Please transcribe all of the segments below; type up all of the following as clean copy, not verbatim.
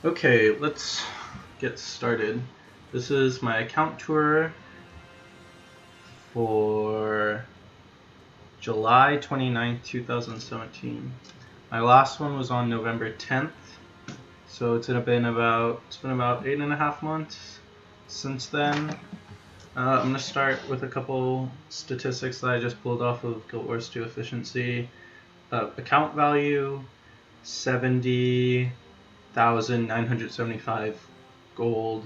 Okay, let's get started. This is my account tour for July 29th, 2017. My last one was on November 10th, so it's been about 8.5 months since then. I'm gonna start with a couple statistics that I just pulled off of Guild Wars 2 Efficiency. Account value 70,975 gold.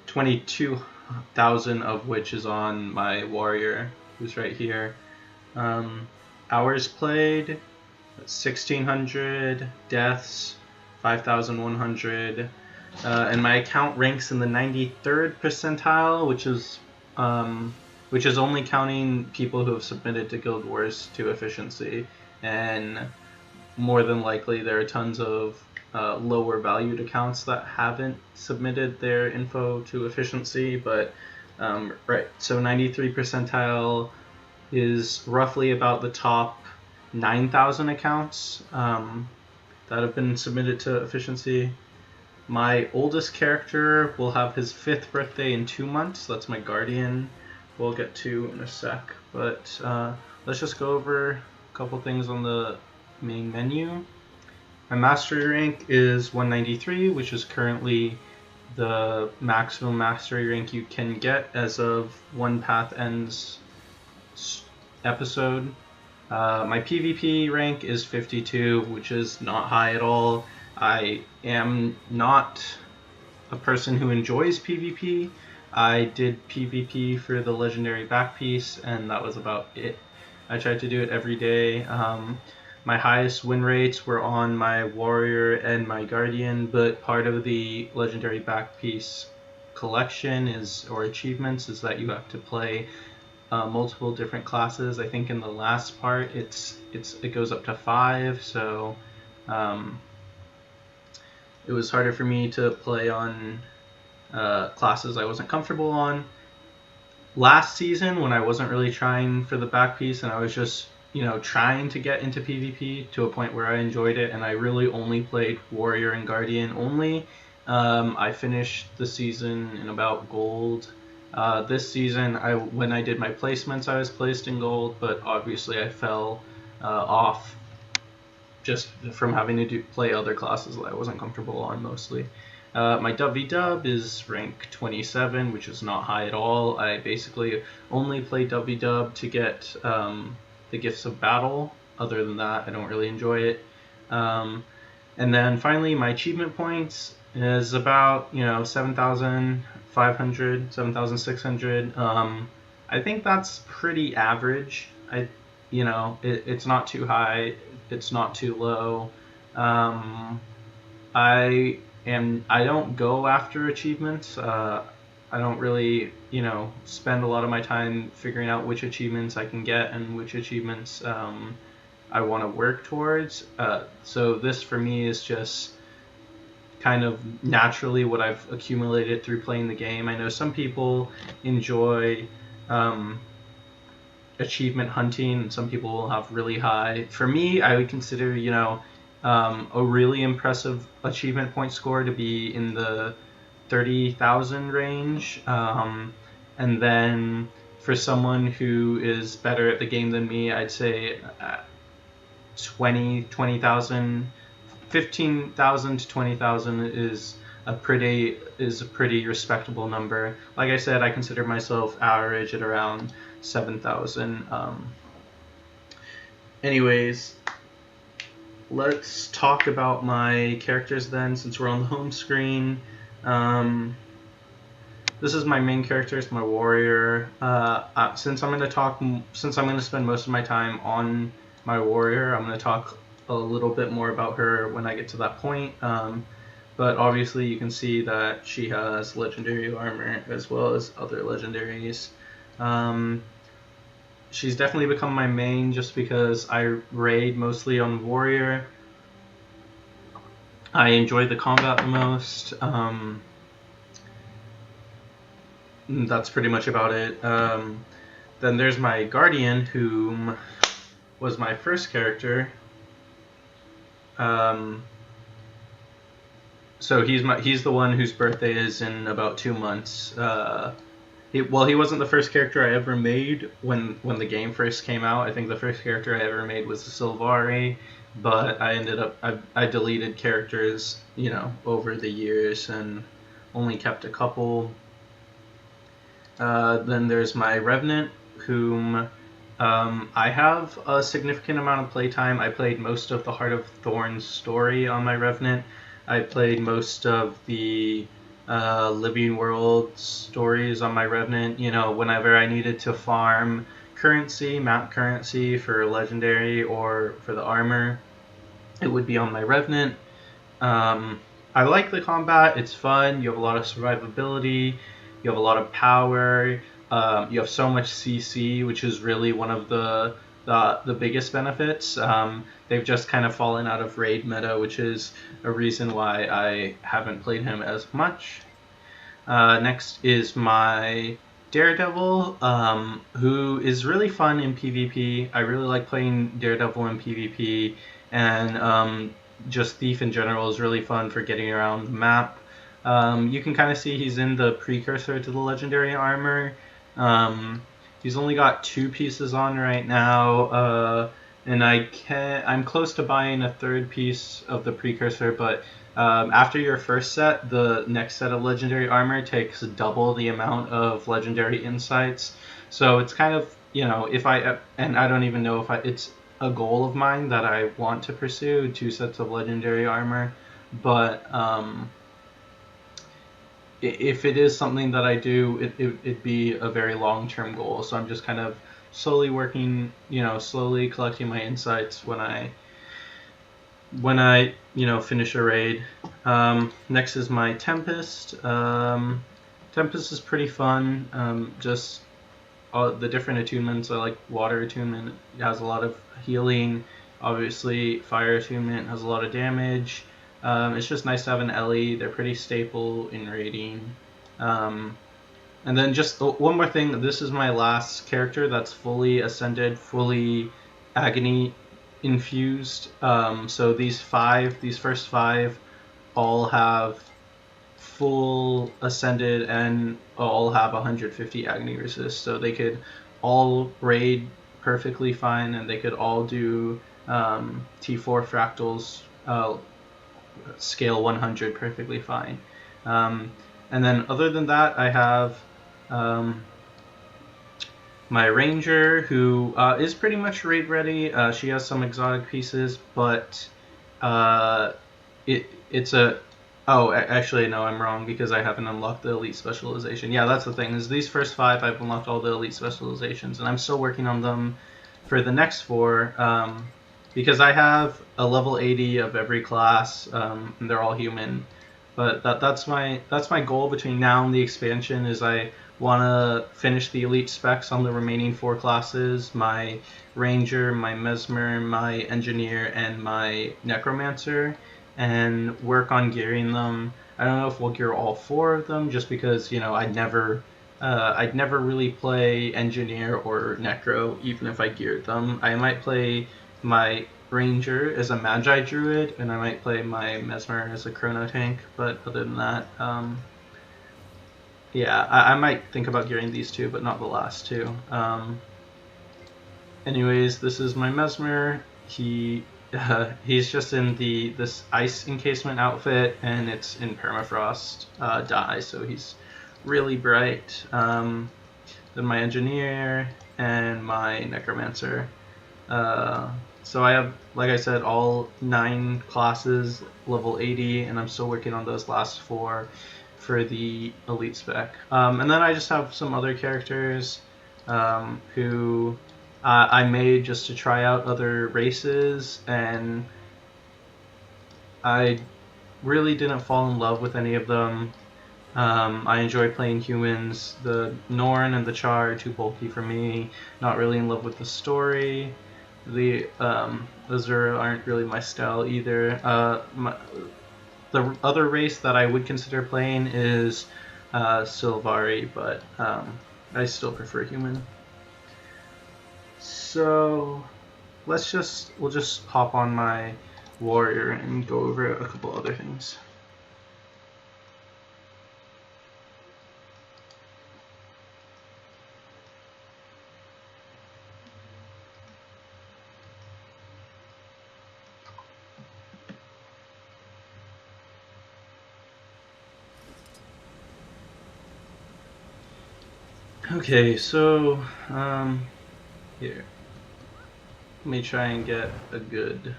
22,000 of which is on my warrior, who's right here. Hours played 1,600, deaths 5,100, and my account ranks in the 93rd percentile, which is only counting people who have submitted to Guild Wars 2 Efficiency, and more than likely there are tons of lower valued accounts that haven't submitted their info to Efficiency, but right, so 93 percentile is roughly about the top 9,000 accounts that have been submitted to Efficiency. My oldest character will have his 5th birthday in 2 months. That's my Guardian. We'll get to in a sec, but let's just go over a couple things on the main menu. My mastery rank is 193, which is currently the maximum mastery rank you can get as of One Path Ends episode. My PvP rank is 52, which is not high at all. I am not a person who enjoys PvP. I did PvP for the legendary back piece, and that was about it. I tried to do it every day. My highest win rates were on my warrior and my guardian, but part of the legendary back piece collection or achievements is that you have to play multiple different classes. I think in the last part it goes up to 5, so it was harder for me to play on classes I wasn't comfortable on. Last season, when I wasn't really trying for the back piece and I was just trying to get into PvP to a point where I enjoyed it, and I really only played warrior and guardian only, I finished the season in about gold. This season, when I did my placements, I was placed in gold, but obviously I fell off just from having to play other classes that I wasn't comfortable on mostly. My WW is rank 27, which is not high at all. I basically only play WW to get the Gifts of Battle. Other than that, I don't really enjoy it. And then finally, my achievement points is about 7,500, 7,600. I think that's pretty average. It's not too high, it's not too low. I don't go after achievements. I don't really, spend a lot of my time figuring out which achievements I can get and which achievements I want to work towards. So this for me is just kind of naturally what I've accumulated through playing the game. I know some people enjoy achievement hunting, and some people will have really high. For me, I would consider, a really impressive achievement point score to be in the 30,000 range. And then for someone who is better at the game than me, I'd say 20,000, 15,000 to 20,000 is a pretty respectable number. Like I said, I consider myself average at around 7,000. Anyways, let's talk about my characters then, since we're on the home screen. This is my main character, it's my warrior. Since I'm going to spend most of my time on my warrior, I'm going to talk a little bit more about her when I get to that point. But obviously you can see that she has legendary armor as well as other legendaries. She's definitely become my main just because I raid mostly on warrior. I enjoy the combat the most. That's pretty much about it. Then there's my guardian, whom was my first character. So he's the one whose birthday is in about 2 months. He wasn't the first character I ever made when the game first came out. I think the first character I ever made was the Sylvari, but I ended up I deleted characters, over the years and only kept a couple. Then there's my Revenant, whom I have a significant amount of playtime. I played most of the Heart of Thorns story on my Revenant. I played most of the Living World stories on my Revenant. Whenever I needed to farm currency, map currency for legendary or for the armor, it would be on my Revenant. I like the combat. It's fun. You have a lot of survivability. You have a lot of power. You have so much CC, which is really one of the biggest benefits. They've just kind of fallen out of raid meta, which is a reason why I haven't played him as much. Next is my Daredevil, who is really fun in PvP. I really like playing Daredevil in PvP, and just Thief in general is really fun for getting around the map. You can kind of see he's in the precursor to the legendary armor. He's only got 2 pieces on right now, and I'm close to buying a 3rd piece of the precursor, but after your first set, the next set of legendary armor takes double the amount of legendary insights. So it's kind of, and I don't even know if it's a goal of mine that I want to pursue, 2 sets of legendary armor, but if it is something that I do, it'd be a very long-term goal. So I'm just kind of slowly working, slowly collecting my insights when I finish a raid. Next is my Tempest. Tempest is pretty fun. Just all the different attunements. I like Water attunement. It has a lot of healing. Obviously, Fire attunement has a lot of damage. It's just nice to have an Ellie. They're pretty staple in raiding. And then just one more thing. This is my last character that's fully ascended, fully agony infused. So these first 5 all have full ascended and all have 150 agony resist. So they could all raid perfectly fine, and they could all do T4 fractals scale 100 perfectly fine. And then other than that, I have my Ranger, who is pretty much raid ready. She has some exotic pieces, but it's a... Oh, actually, no, I'm wrong, because I haven't unlocked the elite specialization. Yeah, that's the thing, is these first 5, I've unlocked all the elite specializations, and I'm still working on them for the next 4, because I have a level 80 of every class, and they're all human. But that's my goal between now and the expansion, is I want to finish the elite specs on the remaining 4 classes, my Ranger, my Mesmer, my Engineer, and my Necromancer, and work on gearing them. I don't know if we'll gear all 4 of them, just because, I'd never really play Engineer or Necro, even if I geared them. I might play my Ranger as a Magi Druid, and I might play my Mesmer as a Chrono Tank, but other than that, yeah, I might think about gearing these 2, but not the last 2. Anyways, this is my Mesmer. He's just in this ice encasement outfit, and it's in permafrost dye, so he's really bright. Then my Engineer and my Necromancer. So I have, like I said, all 9 classes level 80, and I'm still working on those last 4 for the elite spec. And then I just have some other characters who I made just to try out other races, and I really didn't fall in love with any of them. I enjoy playing humans. The Norn and the Char are too bulky for me. Not really in love with the story. The Azura aren't really my style either. The other race that I would consider playing is Sylvari, but I still prefer human. So we'll just hop on my warrior and go over a couple other things. Okay, so here, let me try and get a good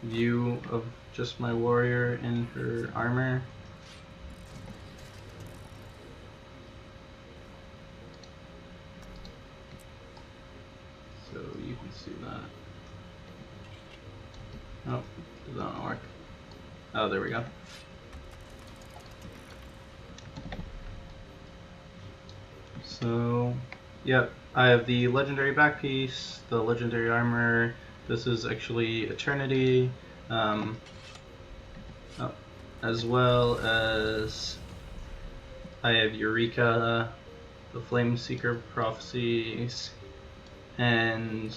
view of just my warrior in her armor. So you can see that. Oh, does that not work? Oh, there we go. So, yep, I have the legendary back piece, the legendary armor. This is actually Eternity, as well as I have Eureka, the Flame Seeker Prophecies, and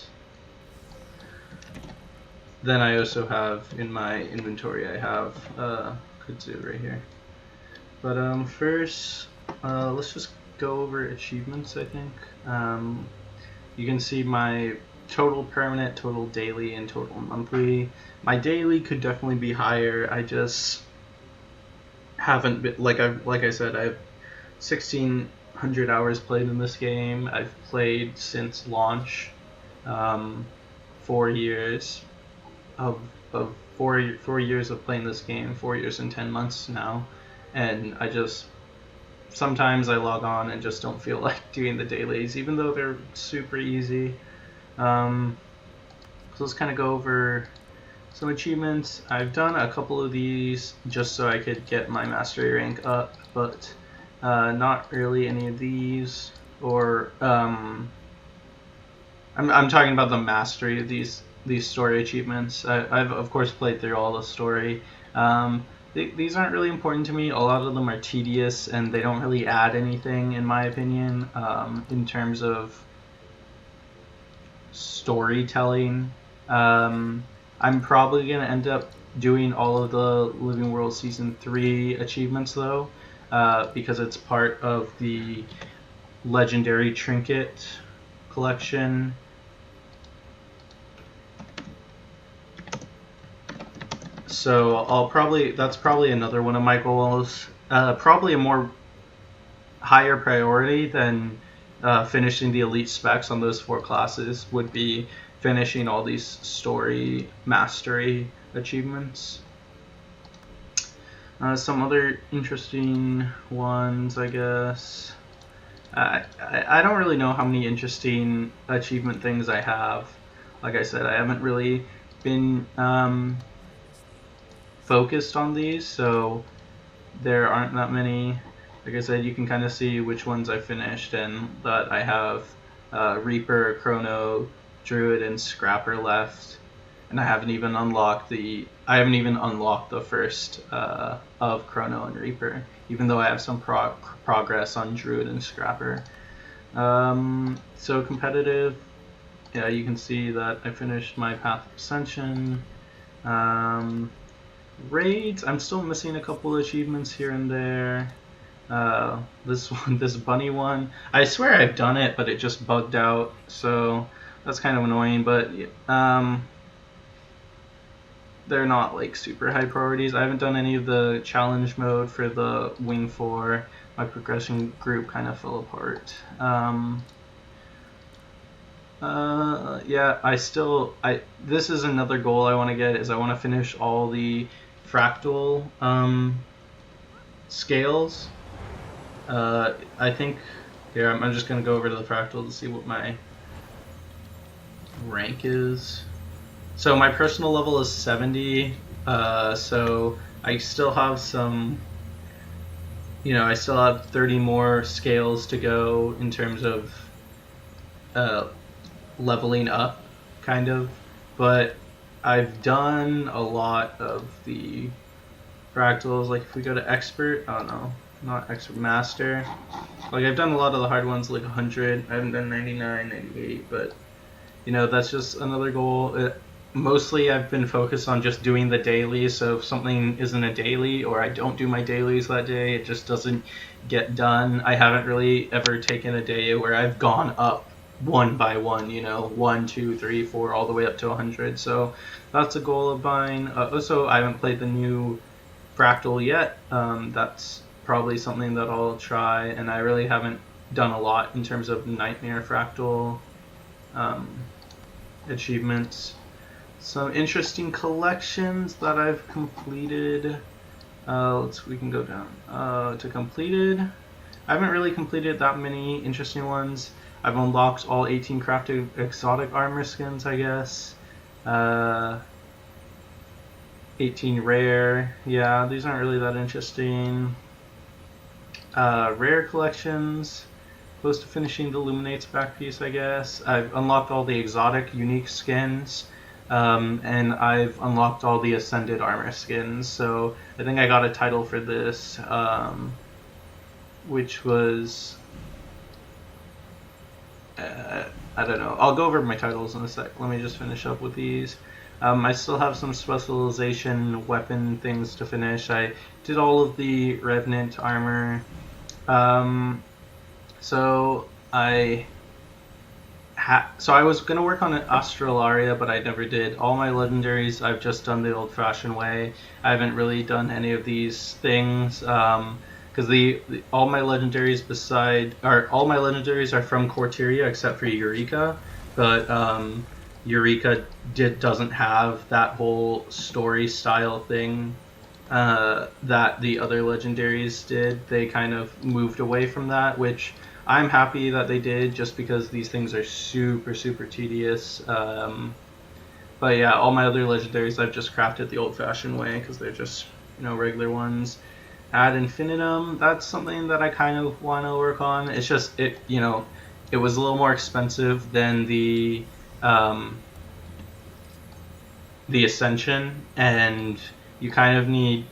then I also have in my inventory, I have Kudzu right here. But first, let's just go over achievements, I think. You can see my total permanent, total daily, and total monthly. My daily could definitely be higher. I just haven't been, like I said, I have 1,600 hours played in this game. I've played since launch, 4 years of 4 years of playing this game, 4 years and 10 months now, and I just sometimes I log on and just don't feel like doing the dailies, even though they're super easy. So let's kind of go over some achievements. I've done a couple of these just so I could get my mastery rank up, but not really any of these. Or I'm talking about the mastery of these story achievements. I've of course played through all the story. These aren't really important to me. A lot of them are tedious and they don't really add anything, in my opinion, in terms of storytelling. I'm probably going to end up doing all of the Living World Season 3 achievements, though, because it's part of the Legendary Trinket collection. So that's probably another one of my goals. Probably a more higher priority than finishing the elite specs on those 4 classes would be finishing all these story mastery achievements. Some other interesting ones, I guess. I don't really know how many interesting achievement things I have. Like I said, I haven't really been focused on these, so there aren't that many. Like I said, you can kind of see which ones I finished and that I have Reaper, Chrono, Druid, and Scrapper left, and I haven't even unlocked the first of Chrono and Reaper, even though I have some progress on Druid and Scrapper. So competitive, yeah, you can see that I finished my Path of Ascension. Raids, I'm still missing a couple of achievements here and there. This bunny one, I swear I've done it, but it just bugged out, so that's kind of annoying. But they're not like super high priorities. I haven't done any of the challenge mode for the Wing 4. My progression group kind of fell apart. Yeah, this is another goal I want to get, is I want to finish all the fractal scales. I think here I'm just gonna go over to the fractal to see what my rank is. So my personal level is 70. So I still have some. I still have 30 more scales to go in terms of leveling up, kind of. But I've done a lot of the fractals. Like if we go to expert, oh no, not expert, master. Like I've done a lot of the hard ones, like 100. I haven't done 99, 98, but that's just another goal. Mostly I've been focused on just doing the dailies, so if something isn't a daily or I don't do my dailies that day, it just doesn't get done. I haven't really ever taken a day where I've gone up one by one, 1, 2, 3, 4, all the way up to 100. So that's a goal of mine. Also, I haven't played the new Fractal yet. That's probably something that I'll try, and I really haven't done a lot in terms of Nightmare Fractal achievements. Some interesting collections that I've completed. We can go down to completed. I haven't really completed that many interesting ones. I've unlocked all 18 crafted exotic armor skins, I guess. 18 rare. Yeah, these aren't really that interesting. Rare collections. Close to finishing the Illuminates back piece, I guess. I've unlocked all the exotic unique skins. And I've unlocked all the Ascended armor skins. So I think I got a title for this, which was... I don't know. I'll go over my titles in a sec. Let me just finish up with these. I still have some specialization weapon things to finish. I did all of the Revenant armor. So I was going to work on an Astralaria, but I never did. All my legendaries, I've just done the old-fashioned way. I haven't really done any of these things, because all my legendaries are from Corteria except for Eureka, but Eureka doesn't have that whole story style thing that the other legendaries did. They kind of moved away from that, which I'm happy that they did, just because these things are super, super tedious. But yeah, all my other legendaries I've just crafted the old-fashioned way, because they're just, regular ones. Ad infinitum, that's something that I kind of want to work on. It's just, it was a little more expensive than the Ascension, and you kind of need,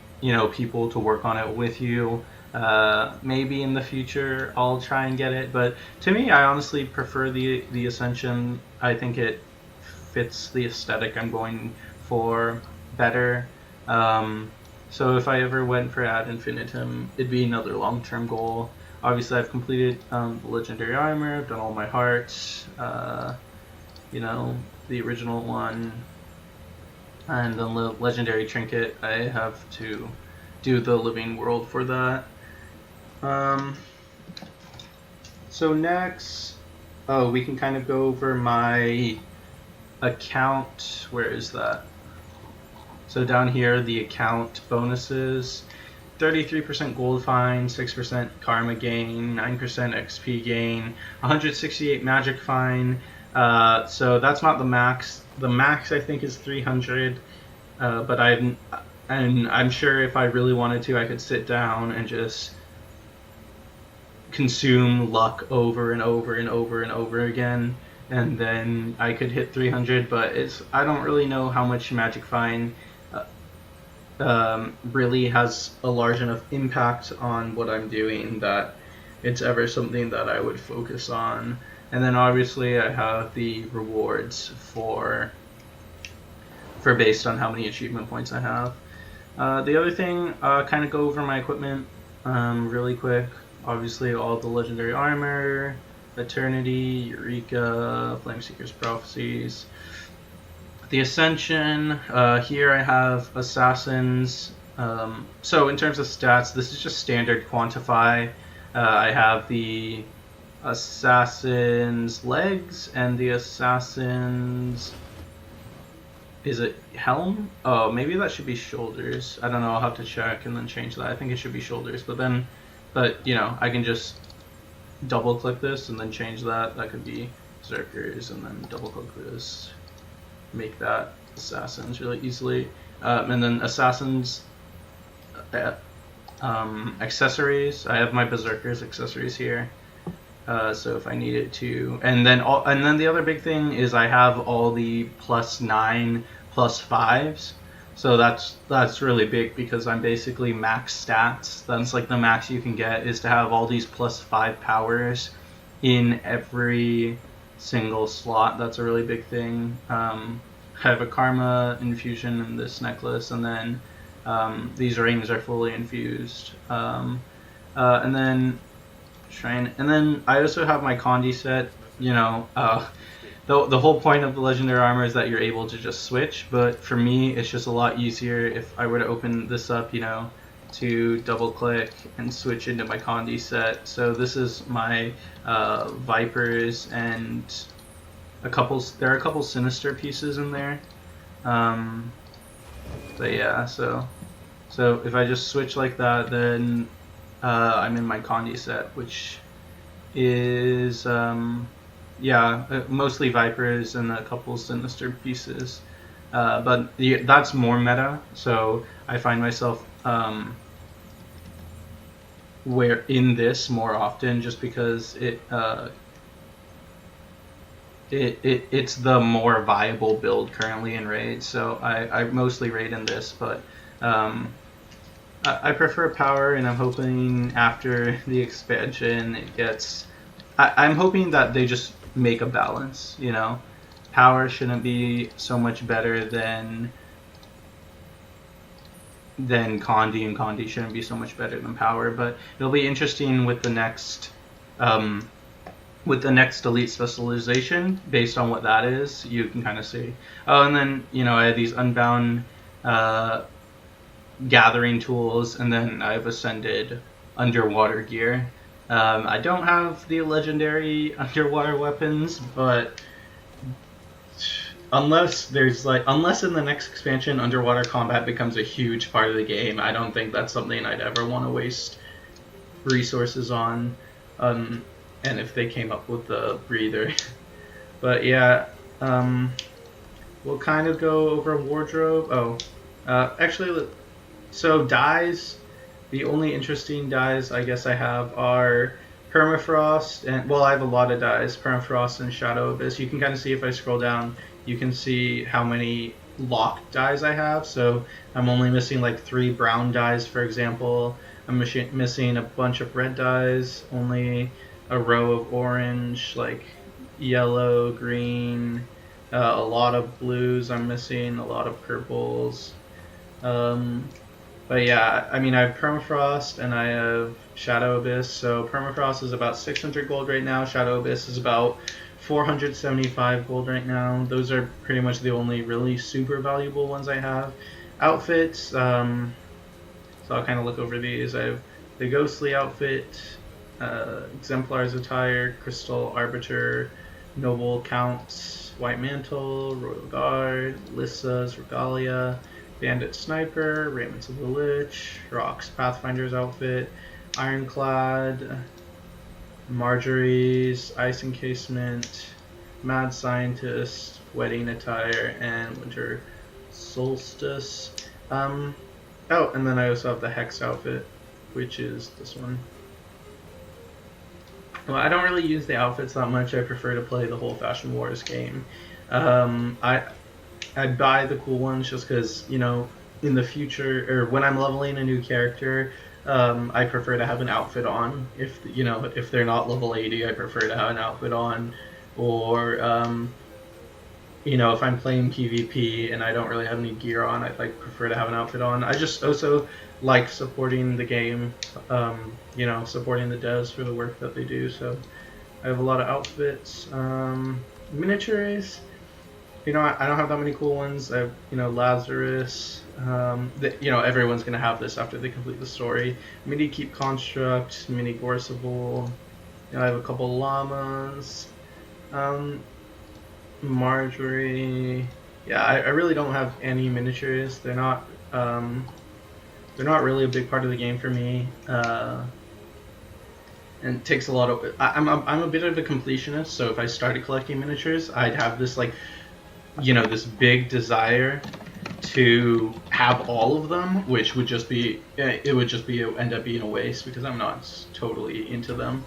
people to work on it with you. Maybe in the future I'll try and get it, but to me, I honestly prefer the Ascension. I think it fits the aesthetic I'm going for better. So if I ever went for Ad Infinitum, it'd be another long-term goal. Obviously, I've completed the Legendary Armor, I've done all my hearts, the original one, and the Legendary Trinket. I have to do the Living World for that. So next, we can kind of go over my account. Where is that? So down here, the account bonuses: 33% gold find, 6% karma gain, 9% XP gain, 168 magic find. So that's not the max. The max, I think, is 300. But I'm sure if I really wanted to, I could sit down and just consume luck over and over and over and over again, and then I could hit 300. But I don't really know how much magic find really has a large enough impact on what I'm doing that it's ever something that I would focus on. And then obviously I have the rewards for based on how many achievement points I have. The other thing, kind of go over my equipment really quick. Obviously all the Legendary Armor, Eternity, Eureka, Flameseeker's Prophecies. The Ascension, here I have Assassins. So in terms of stats, this is just standard quantify. I have the Assassin's legs and the Assassin's... Is it helm? Oh, maybe that should be shoulders. I don't know, I'll have to check and then change that. I think it should be shoulders, but I can just double click this and then change that. That could be Berserkers, and then double click this. Make that Assassins really easily. And then Assassins accessories. I have my Berserkers accessories here. So if I needed to, and then the other big thing is I have all the +9, +5s. So that's really big, because I'm basically max stats. That's like the max you can get, is to have all these +5 powers in every single slot. That's a really big thing. I have a karma infusion in this necklace, and then these rings are fully infused. And then I also have my Condi set. The whole point of the Legendary Armor is that you're able to just switch, but for me it's just a lot easier if I were to open this up, to double click and switch into my Condi set. So this is my Vipers and there are a couple Sinister pieces in there. But yeah, so if I just switch like that, then I'm in my Condi set, which is mostly Vipers and a couple Sinister pieces. But that's more meta, so I find myself where in this more often, just because it's the more viable build currently in Raid. So I mostly Raid in this, but I prefer Power, and I'm hoping after the expansion it gets. I'm hoping that they just make a balance, you know. Power shouldn't be so much better than Condi, and Condi shouldn't be so much better than Power. But it'll be interesting with the next elite specialization. Based on what that is, you can kind of see. Oh, and then I had these Unbound gathering tools, and then I've ascended underwater gear. I don't have the legendary underwater weapons, but unless in the next expansion underwater combat becomes a huge part of the game, I don't think that's something I'd ever want to waste resources on. And if they came up with the breather. But yeah, we'll kind of go over wardrobe. Actually, so dyes, the only interesting dyes I guess I have are Permafrost, and I have a lot of dyes, Permafrost and Shadow Abyss. You can kind of see if I scroll down, you can see how many locked dyes I have. So I'm only missing like 3 brown dyes, for example. I'm missing a bunch of red dyes, only a row of orange, like yellow, green, a lot of blues I'm missing, a lot of purples. But yeah, I mean, I have Permafrost and I have Shadow Abyss. So Permafrost is about 600 gold right now. Shadow Abyss is about 475 gold right now. Those are pretty much the only really super valuable ones I have. Outfits, so I'll kind of look over these. I have the Ghostly outfit, Exemplar's attire, Crystal Arbiter, Noble Counts, White Mantle, Royal Guard, Lissa's Regalia, Bandit Sniper, Raiments of the Lich, Rock's Pathfinder's outfit, Ironclad, Marjorie's Ice Encasement, Mad Scientist, Wedding Attire, and Winter Solstice. And then I also have the Hex outfit, which is this one. Well, I don't really use the outfits that much. I prefer to play the whole Fashion Wars game. I buy the cool ones just because, in the future, or when I'm leveling a new character, I prefer to have an outfit on. If they're not level 80, I prefer to have an outfit on. Or, if I'm playing PvP and I don't really have any gear on, I'd prefer to have an outfit on. I just also like supporting the game, supporting the devs for the work that they do. So I have a lot of outfits. Miniatures. I don't have that many cool ones. I have, Lazarus. Everyone's going to have this after they complete the story. Mini Keep Construct, Mini Gorseable. I have a couple llamas. Marjorie. Yeah, I really don't have any miniatures. They're not really a big part of the game for me. And it takes a lot of. I'm a bit of a completionist, so if I started collecting miniatures, I'd have this this big desire to have all of them, which would just be end up being a waste because I'm not totally into them.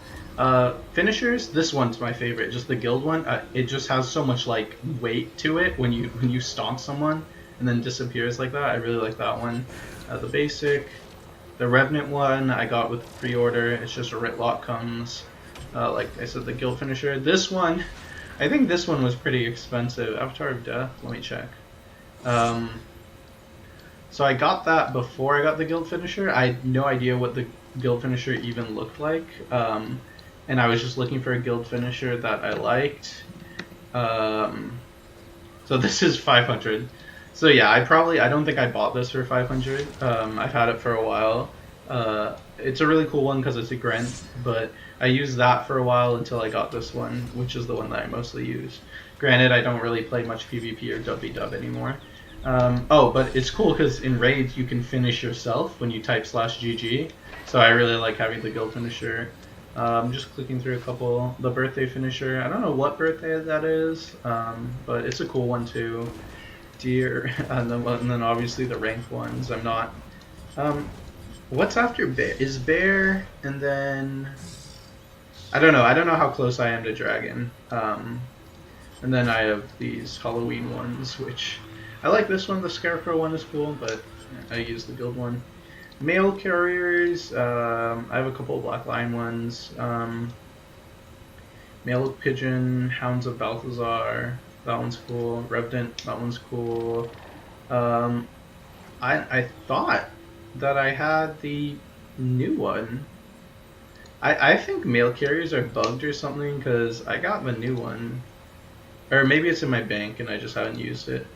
Finishers, this one's my favorite, just the guild one. It just has so much weight to it when you stomp someone and then disappears like that. I really like that one. The basic, the Revenant one I got with pre-order. It's just a Ritlock comes. Like I said, the guild finisher. This one, I think this one was pretty expensive. Avatar of Death. Let me check. So I got that before I got the guild finisher. I had no idea what the guild finisher even looked like. And I was just looking for a guild finisher that I liked. So this is 500 So yeah, I don't think I bought this for 500. I've had it for a while. It's a really cool one because it's a Grent, but I used that for a while until I got this one, which is the one that I mostly use. Granted, I don't really play much PvP or WW anymore. Oh, but it's cool because in raids you can finish yourself when you type /GG. So I really like having the guild finisher. I'm just clicking through a couple. The birthday finisher, I don't know what birthday that is, but it's a cool one too. Deer, and then obviously the ranked ones. I'm not. What's after bear? Is bear, and then I don't know. I don't know how close I am to dragon. And then I have these Halloween ones, which I like. This one, the scarecrow one, is cool, but I use the guild one. Mail carriers. I have a couple of black line ones. Mail pigeon, hounds of Balthazar. That one's cool. Revenant, that one's cool. I thought that I had the new one. I think mail carriers are bugged or something because I got the new one. Or maybe it's in my bank and I just haven't used it.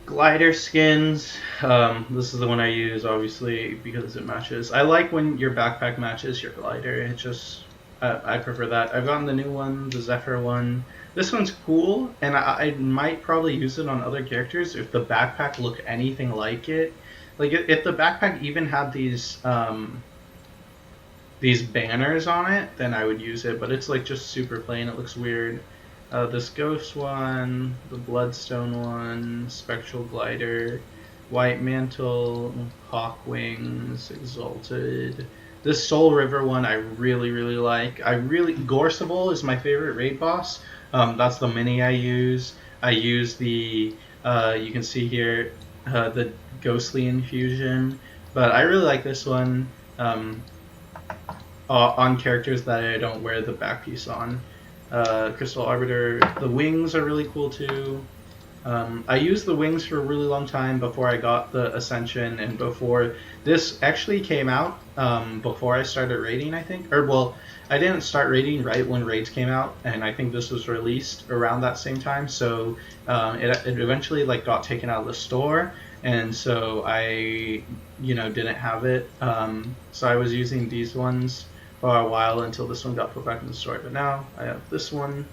Glider skins. This is the one I use, obviously, because it matches. I like when your backpack matches your glider. It just... I prefer that. I've gotten the new one, the Zephyr one. This one's cool, and I might probably use it on other characters if the backpack looked anything like it. Like, if the backpack even had these banners on it, then I would use it, but it's like just super plain. It looks weird. This ghost one, the bloodstone one, spectral glider, white mantle, hawk wings, exalted. This Soul River one I really like. Gorsable is my favorite raid boss. That's the mini I use. I use the you can see here the ghostly infusion, but I really like this one on characters that I don't wear the back piece on. Crystal Arbiter. The wings are really cool too. I used the wings for a really long time before I got the Ascension and before this actually came out, before I started raiding, I think. Or, well, I didn't start raiding right when raids came out, and I think this was released around that same time, so it eventually like got taken out of the store, and so I, didn't have it. So I was using these ones for a while until this one got put back in the store, but now I have this one.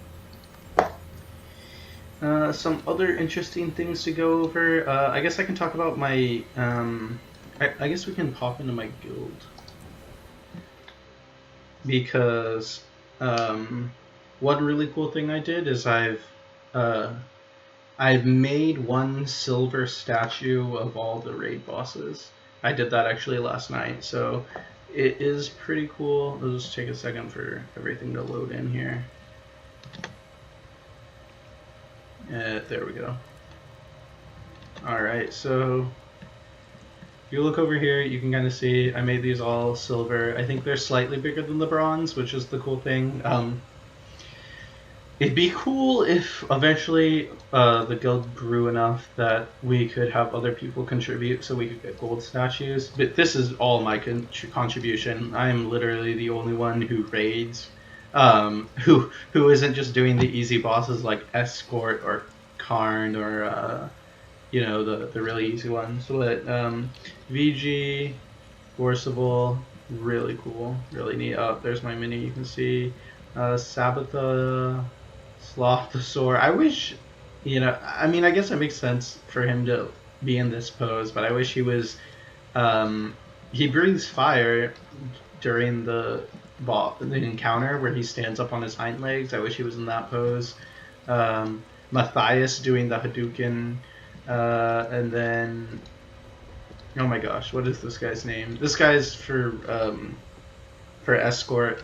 Some other interesting things to go over. I guess I can talk about my... I guess we can pop into my guild. Because one really cool thing I did is I've made one silver statue of all the raid bosses. I did that actually last night, so it is pretty cool. It'll just take a second for everything to load in here. There we go. Alright, so if you look over here, you can kind of see I made these all silver. I think they're slightly bigger than the bronze, which is the cool thing. It'd be cool if eventually the guild grew enough that we could have other people contribute so we could get gold statues. But this is all my contribution. I am literally the only one who raids. Who isn't just doing the easy bosses like Escort or Karn or the really easy ones. But VG, Forcible, really cool, really neat. Oh, there's my mini. You can see Sabbatha, Slothosaur. I wish, I mean, I guess it makes sense for him to be in this pose, but I wish he was. He breathes fire during the encounter where he stands up on his hind legs. I wish he was in that pose. Matthias doing the Hadouken, and then oh my gosh, what is this guy's name? This guy's for Escort.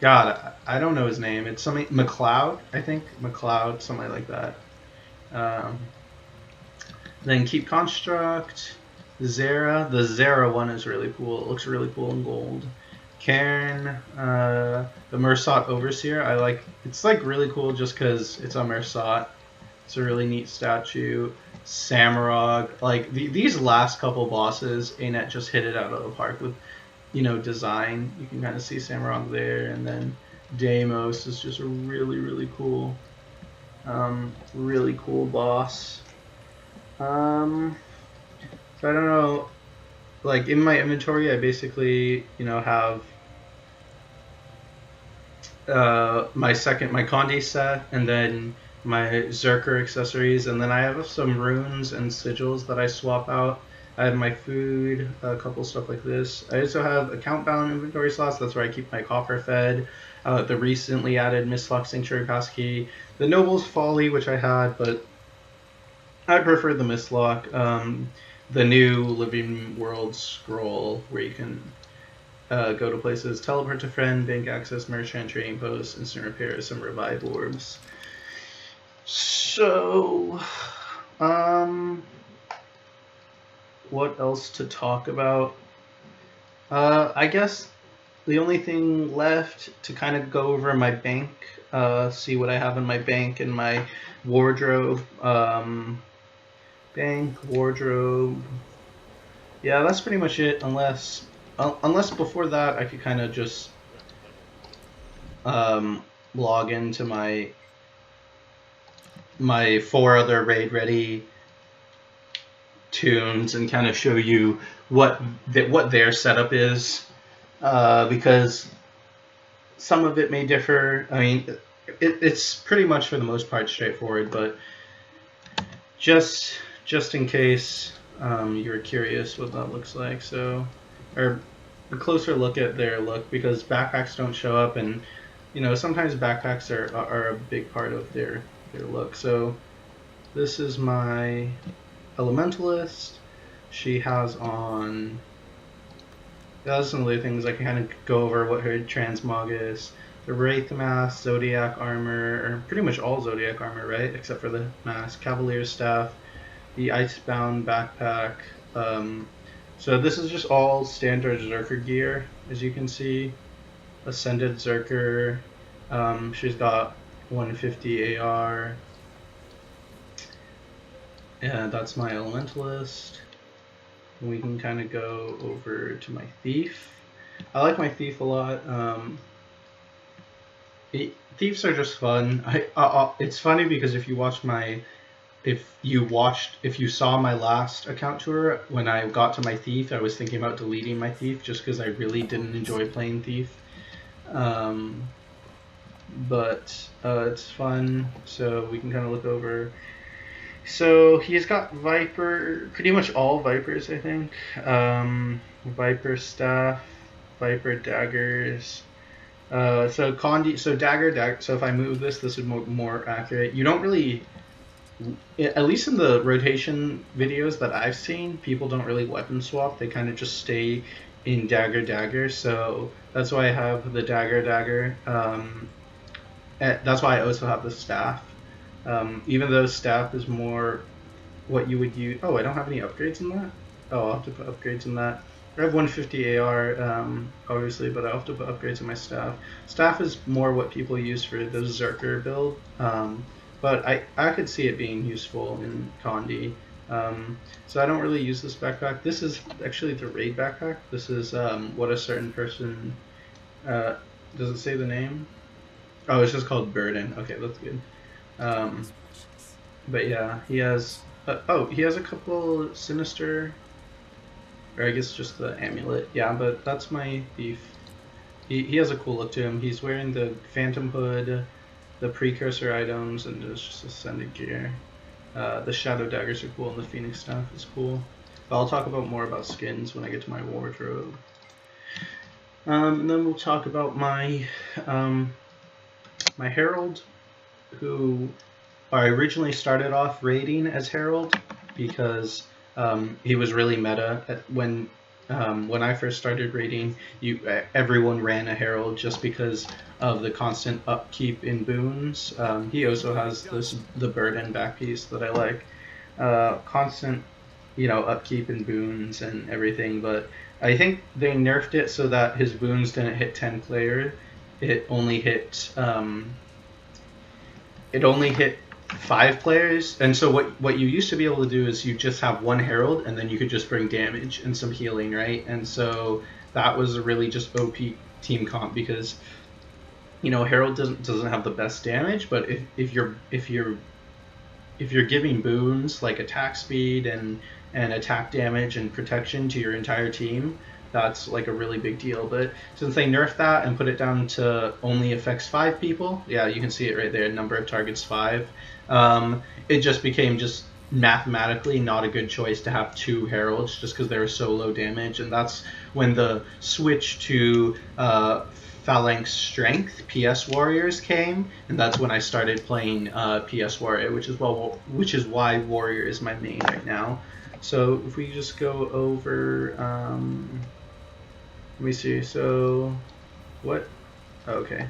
God, I don't know his name. It's something McLeod, I think. McLeod, something like that. Then Keep Construct. Zera. The Zera one is really cool. It looks really cool in gold. Cairn, the Mursat Overseer. It's like really cool just because it's a Mursat. It's a really neat statue. Samurag. Like these last couple bosses, ANET just hit it out of the park with, design. You can kind of see Samurag there, and then Deimos is just really cool. Really cool boss. So I don't know, like in my inventory, I basically, have my Condi set, and then my Zerker accessories, and then I have some runes and sigils that I swap out. I have my food, a couple stuff like this. I also have account bound inventory slots. That's where I keep my copper fed. The recently added Mistlock Sanctuary passkey, the Noble's Folly, which I had, but I prefer the Mistlock. The new Living World scroll, where you can go to places, teleport to friend, bank access, merchant, trading post, instant repair, some revive orbs. So, what else to talk about? I guess the only thing left to kind of go over my bank, see what I have in my bank and my wardrobe. Bank, wardrobe. Yeah, that's pretty much it, unless before that I could kind of just log into my 4 other raid ready tunes and kind of show you what their setup is, because some of it may differ. I mean, it's pretty much for the most part straightforward, but just in case you're curious what that looks like, so, or a closer look at their look, because backpacks don't show up, and sometimes backpacks are a big part of their look. So this is my Elementalist. She has on, that's some of the things I can kind of go over what her transmog is. The Wraith Mask, Zodiac Armor, or pretty much all Zodiac Armor, right? Except for the mask. Cavalier Staff, the Icebound Backpack. So this is just all standard Zerker gear, as you can see. Ascended Zerker. She's got 150 AR. And that's my Elementalist. We can kind of go over to my Thief. I like my Thief a lot. Thieves are just fun. It's funny because if you saw my last account tour, when I got to my Thief, I was thinking about deleting my Thief just because I really didn't enjoy playing Thief. But it's fun, so we can kind of look over. So he's got Viper, pretty much all Vipers, I think. Viper Staff, Viper Daggers. So Condi, so dagger. So if I move this would be more accurate. You don't really, at least in the rotation videos that I've seen, people don't really weapon swap. They kind of just stay in dagger. So that's why I have the dagger. That's why I also have the staff. Even though staff is more what you would use. Oh, I don't have any upgrades in that? Oh, I'll have to put upgrades in that. I have 150 AR, obviously, but I'll have to put upgrades in my staff. Staff is more what people use for the Zerker build, but I could see it being useful in Condi. So I don't really use this backpack. This is actually the raid backpack. This is what a certain person... does it say the name? Oh, it's just called Burden. Okay, that's good. But yeah, he has he has a couple Sinister, or I guess just the amulet. Yeah, but that's my Thief. He has a cool look to him. He's wearing the Phantom Hood, the Precursor items, and there's just Ascended gear. The Shadow Daggers are cool, and the Phoenix Staff is cool. But I'll talk about more about skins when I get to my wardrobe. And then we'll talk about my my Herald, who I originally started off raiding as Herald because he was really meta. When I first started raiding, everyone ran a Herald just because of the constant upkeep in boons. He also has the Burden back piece that I like. Constant, upkeep in boons and everything, but I think they nerfed it so that his boons didn't hit 10 player. It only hit 5 players, and so what you used to be able to do is you just have one Herald, and then you could just bring damage and some healing, right? And so that was a really just OP team comp, because you know, Herald doesn't have the best damage, but if you're giving boons like attack speed and attack damage and protection to your entire team, that's like a really big deal. But since they nerfed that and put it down to only affects 5 people, yeah, you can see it right there, number of targets 5. It just became just mathematically not a good choice to have 2 heralds just because they were so low damage, and that's when the switch to Phalanx Strength PS Warriors came, and that's when I started playing PS Warrior, which is why Warrior is my main right now. So if we just go over, let me see. So what? Okay.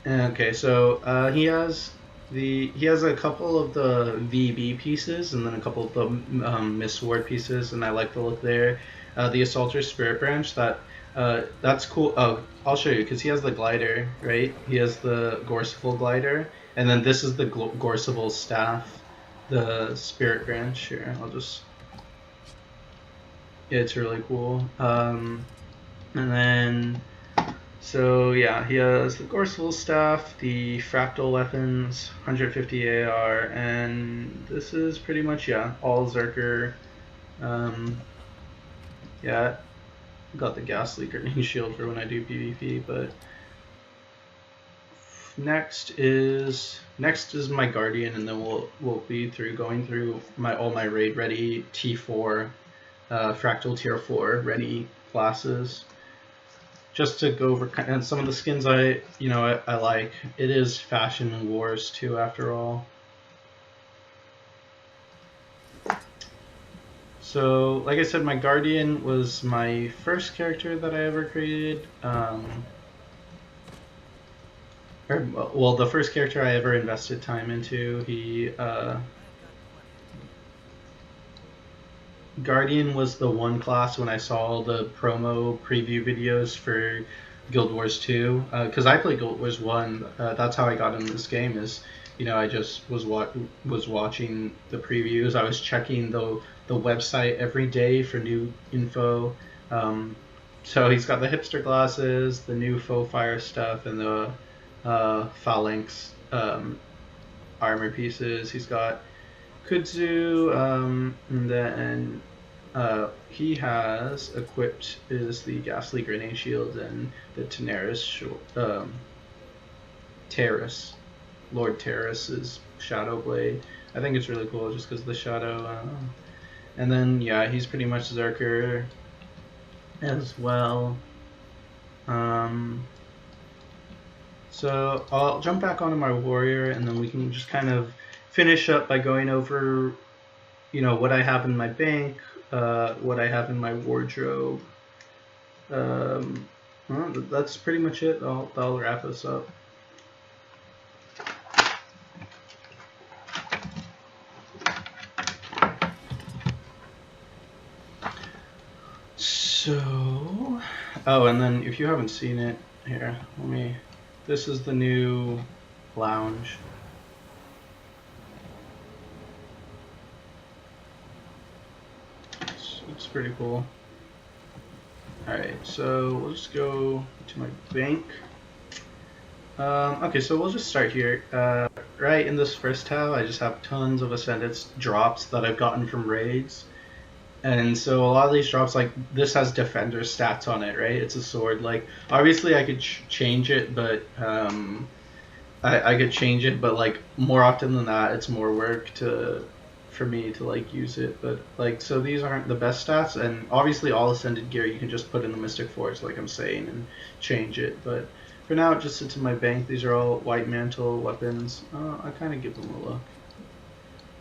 Okay. So he has a couple of the VB pieces and then a couple of the Miss Ward pieces, and I like the look there. The Assaulter Spirit Branch, that's cool. Oh, I'll show you because he has the glider, right? He has the Gorsival glider, and then this is the Gorsival staff, the Spirit Branch. Here, yeah, it's really cool. And then, so yeah, he has the Gorsival staff, the Fractal weapons, 150 AR, and this is pretty much, yeah, all Zerker. Yeah, got the Ghastly Grenade Shield for when I do PvP, but next is my Guardian, and then we'll be going through all my raid ready T4 Fractal tier 4 ready classes, just to go over and some of the skins I like. It is Fashion Wars too, after all. So, like I said, my Guardian was my first character that I ever created. Well, the first character I ever invested time into. Guardian was the one class when I saw the promo preview videos for Guild Wars 2, because I played Guild Wars 1. That's how I got into this game. I just was watching the previews. I was checking the website every day for new info. So he's got the hipster glasses, the new faux fire stuff, and the Phalanx armor pieces. He's got Kudzu, and then he has equipped is the Ghastly Grenade Shield and the Terrace, Lord Terrace's Shadow Blade. I think it's really cool just because of the shadow. And then, yeah, he's pretty much Zerker as well. So I'll jump back onto my Warrior, and then we can just kind of finish up by going over, what I have in my bank, what I have in my wardrobe. Well, that's pretty much it. I'll wrap us up. So, and then if you haven't seen it, here, this is the new lounge. It's pretty cool. Alright, so we'll just go to my bank. Okay, so we'll just start here. Right in this first tab, I just have tons of Ascendance drops that I've gotten from raids. And so a lot of these drops, like, this has Defender stats on it, right? It's a sword. Like, obviously I could change it, but, I could change it, but, like, more often than that, it's more work for me to, like, use it. But, like, so these aren't the best stats, and obviously all Ascended gear you can just put in the Mystic Forge, like I'm saying, and change it. But for now, it just sits in my bank. These are all White Mantle weapons. I kind of give them a look.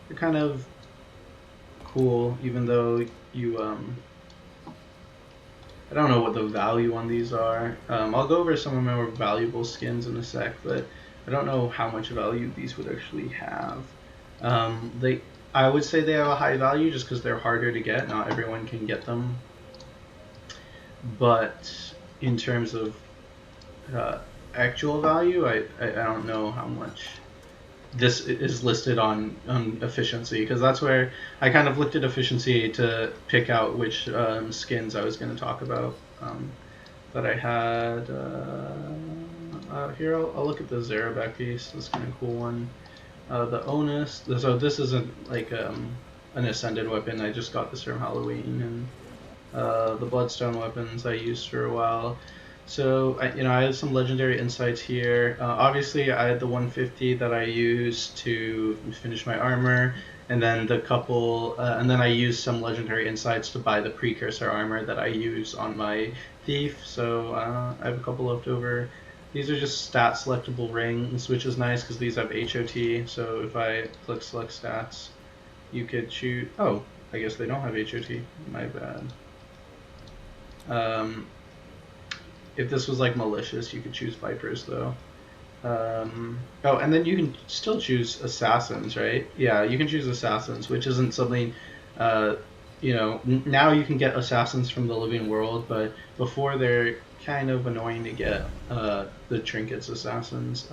They're kind of cool, even though I don't know what the value on these are. I'll go over some of my more valuable skins in a sec, but I don't know how much value these would actually have. I would say they have a high value just because they're harder to get. Not everyone can get them. But in terms of actual value, I don't know how much this is listed on efficiency, because that's where I kind of looked at efficiency to pick out which skins I was going to talk about. that I had. Here, I'll look at the Zarabek piece. This kind of cool one. The Onus. So this isn't like an ascended weapon. I just got this from Halloween, and the Bloodstone weapons I used for a while. So I had some legendary insights here. Obviously, I had the 150 that I used to finish my armor, and then and then I used some legendary insights to buy the precursor armor that I use on my thief. So I have a couple left over. These are just stat selectable rings, which is nice because these have HOT. So if I click select stats, you could choose. Oh, I guess they don't have HOT. My bad. If this was like malicious, you could choose Vipers though. Oh, and then you can still choose Assassins, right? Yeah, you can choose Assassins, which isn't something, now you can get Assassins from the Living World, but before they're kind of annoying to get the Trinkets Assassins.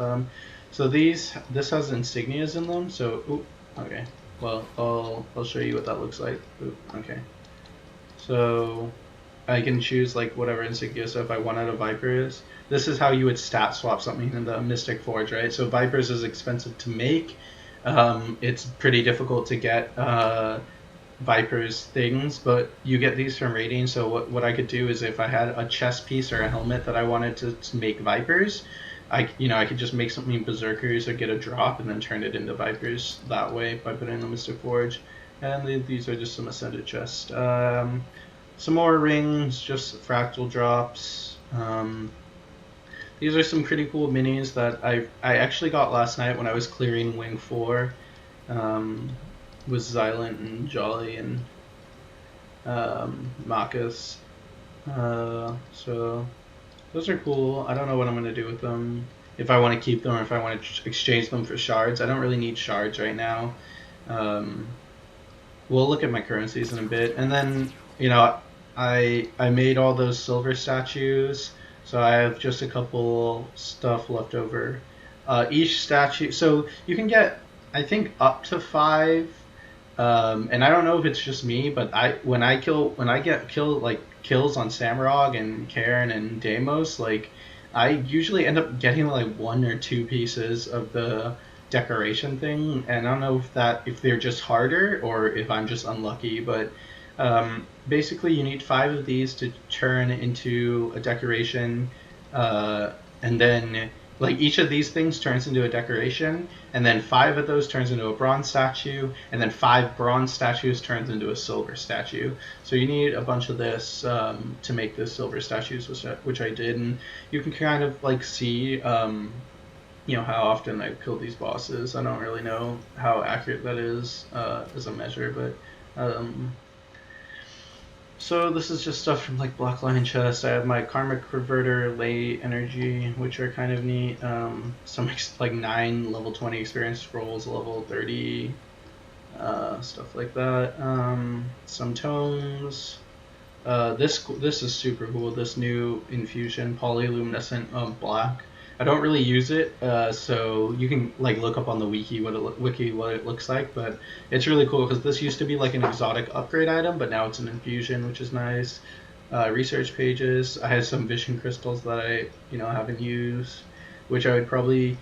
So this has insignias in them, so, okay. Well, I'll show you what that looks like. Okay. So I can choose like whatever insignia. So if I wanted a Vipers, this is how you would stat swap something in the Mystic Forge, right? So Vipers is expensive to make. It's pretty difficult to get Vipers things, but you get these from raiding. So what I could do is if I had a chest piece or a helmet that I wanted to make Vipers, I could just make something Berserkers or get a drop and then turn it into Vipers that way by putting in the Mystic Forge. And these are just some Ascended chests. Some more rings, just fractal drops. These are some pretty cool minis that I actually got last night when I was clearing Wing 4 with Xylent and Jolly and Marcus. So those are cool. I don't know what I'm going to do with them. If I want to keep them or if I want to exchange them for shards. I don't really need shards right now. We'll look at my currencies in a bit. And then, I made all those silver statues. So I have just a couple stuff left over. Each statue, so you can get, I think, up to 5. And I don't know if it's just me, but when I get kills on Samurag and Karin and Deimos, like I usually end up getting like 1 or 2 pieces of the decoration thing, and I don't know if they're just harder or if I'm just unlucky, but basically you need 5 of these to turn into a decoration, and then like each of these things turns into a decoration, and then 5 of those turns into a bronze statue, and then 5 bronze statues turns into a silver statue. So you need a bunch of this to make the silver statues, which I did, and you can kind of like see how often I kill these bosses. I don't really know how accurate that is as a measure, but so this is just stuff from like Black Lion Chest. I have my Karmic Reverter, Lay Energy, which are kind of neat. Some like 9 level 20 experience scrolls, level 30, stuff like that. Some tomes. This is super cool. This new infusion, Polyluminescent Black. I don't really use it, so you can like look up on the wiki what it looks like, but it's really cool because this used to be like an exotic upgrade item, but now it's an infusion, which is nice. Research pages. I have some vision crystals that I haven't used, which I would probably.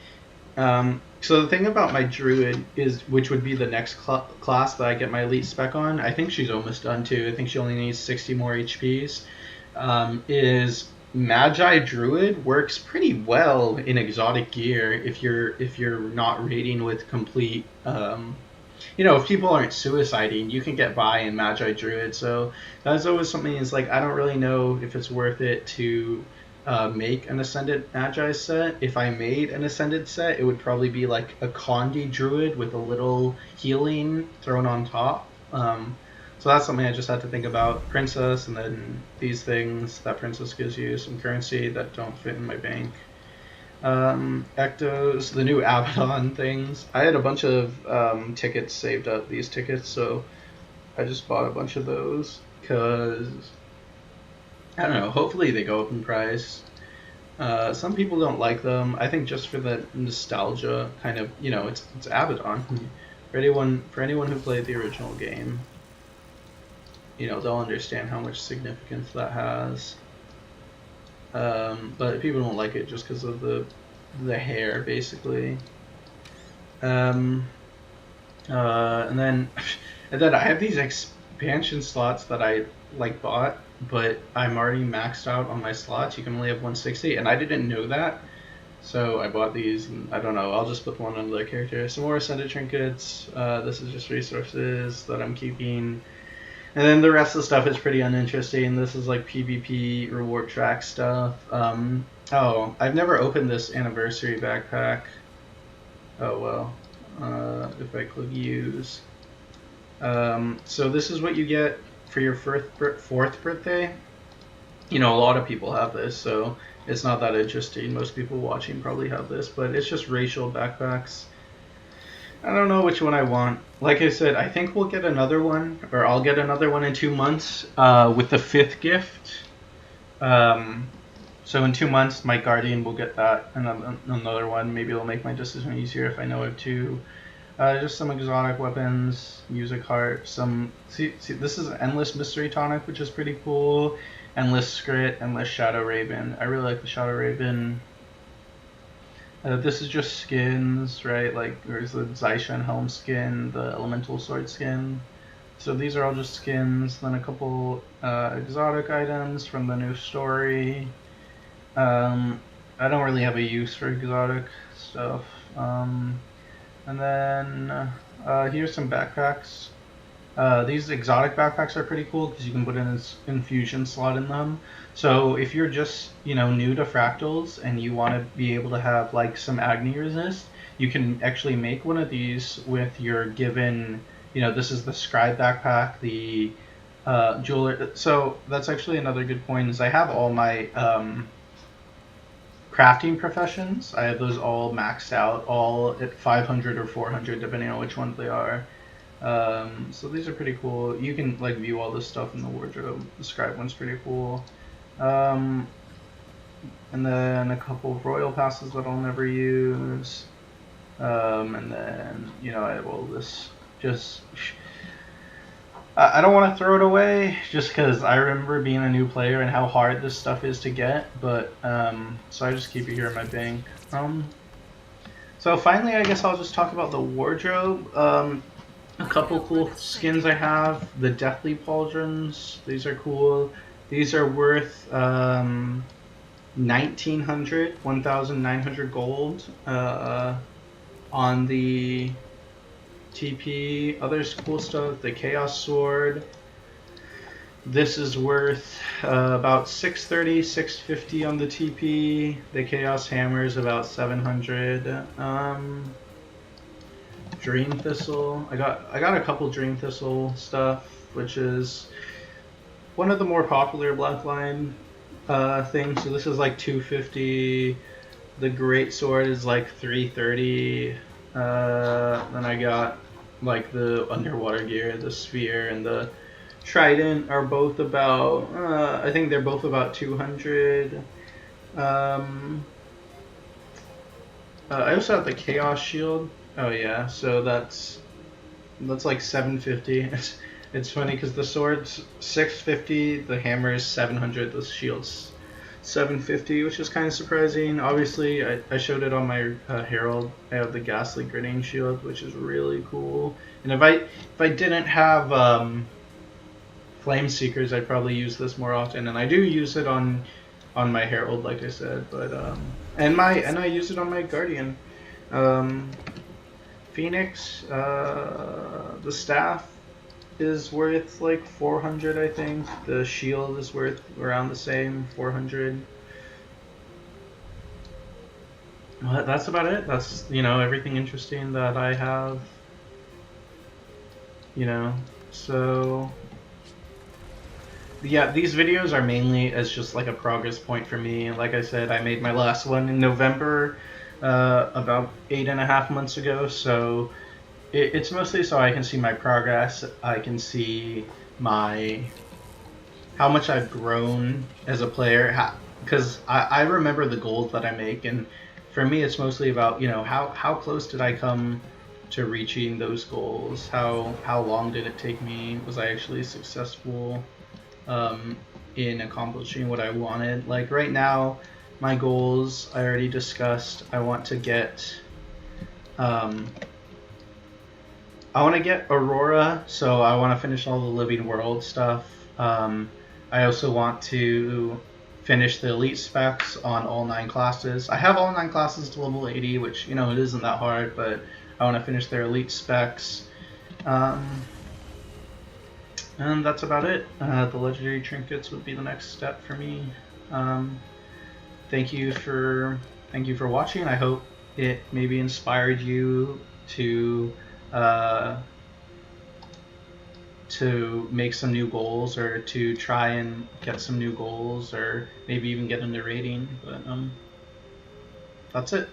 So the thing about my druid is, which would be the next class that I get my elite spec on. I think she's almost done too. I think she only needs 60 more HPs. Is Magi Druid works pretty well in exotic gear if you're not raiding with complete if people aren't suiciding, you can get by in Magi Druid. So that's always something is like I don't really know if it's worth it to make an Ascended Magi set. If I made an Ascended set, it would probably be like a Condi Druid with a little healing thrown on top. So that's something I just had to think about. Princess, and then these things. That Princess gives you some currency that don't fit in my bank. Ectos, the new Abaddon things. I had a bunch of tickets saved up, these tickets, so I just bought a bunch of those because, I don't know, hopefully they go up in price. Some people don't like them. I think just for the nostalgia, kind of, it's Abaddon. For anyone who played the original game, they'll understand how much significance that has. but people don't like it just because of the hair, basically. And then I have these expansion slots that I like bought, but I'm already maxed out on my slots. You can only have 160, and I didn't know that. So I bought these, and I don't know, I'll just put one on the character. Some more Ascended Trinkets. This is just resources that I'm keeping. And then the rest of the stuff is pretty uninteresting. This is like PvP reward track stuff. Oh, I've never opened this anniversary backpack. Oh well. If I click use. So this is what you get for your fourth birthday. You know, a lot of people have this, so it's not that interesting. Most people watching probably have this, but it's just racial backpacks. I don't know which one I want. Like I said, I think we'll get another one, or I'll get another one in 2 months with the 5th gift. So in 2 months, my Guardian will get that, and another one. Maybe it'll make my decision easier if I know it too. Just some exotic weapons, music heart, some... See, this is Endless Mystery Tonic, which is pretty cool. Endless Skrit, Endless Shadow Raven. I really like the Shadow Raven. This is just skins, right? Like, there's the Zaishen Helm skin, the Elemental Sword skin. So these are all just skins. Then a couple exotic items from the new story. I don't really have a use for exotic stuff. And then here's some backpacks. These exotic backpacks are pretty cool because you can put an infusion slot in them. So if you're just, you know, new to fractals and you want to be able to have like some Agni resist, you can actually make one of these with your given, you know, this is the scribe backpack, the jeweler. So that's actually another good point is I have all my crafting professions. I have those all maxed out, all at 500 or 400 depending on which ones they are. So these are pretty cool. You can like view all this stuff in the wardrobe. The scribe one's pretty cool. And then a couple of royal passes that I'll never use. And then, you know, I have all this just... I don't want to throw it away just because I remember being a new player and how hard this stuff is to get, but so I just keep it here in my bank. So finally, I guess I'll just talk about the wardrobe. A couple cool skins I have. The Deathly Pauldrons. These are cool. These are worth 1,900 gold on the TP. Other cool stuff. The Chaos Sword. This is worth about 630, 650 on the TP. The Chaos Hammer is about 700. Dream Thistle. I got a couple Dream Thistle stuff, which is one of the more popular Blackline things. So this is like 250. The Great Sword is like 330. Then I got like the underwater gear, the Sphere and the Trident are both about. I think they're both about 200. I also have the Chaos Shield. Oh yeah, so that's like 750. It's funny because the sword's 650, the hammer is 700, the shield's 750, which is kind of surprising. Obviously, I showed it on my Herald. I have the Ghastly Grenade Shield, which is really cool. And if I didn't have Flame Seekers, I'd probably use this more often. And I do use it on my Herald, like I said. But and I use it on my Guardian. Phoenix, the staff is worth like 400, I think. The shield is worth around the same, 400. Well, that's about it. That's, you know, everything interesting that I have. You know, so yeah, these videos are mainly as just like a progress point for me. Like I said, I made my last one in November. About 8.5 months ago, so it's mostly so I can see my progress. I can see how much I've grown as a player, because I remember the goals that I make, and for me it's mostly about, you know, how close did I come to reaching those goals, how long did it take me, was I actually successful in accomplishing what I wanted. Like right now, my goals I already discussed. I want to get Aurora, so I want to finish all the Living World stuff. I also want to finish the elite specs on all 9 classes. I have all 9 classes to level 80, which, you know, it isn't that hard, but I want to finish their elite specs. And that's about it. The legendary trinkets would be the next step for me. Thank you for watching. I hope it maybe inspired you to make some new goals, or to try and get some new goals, or maybe even get into rating. But that's it.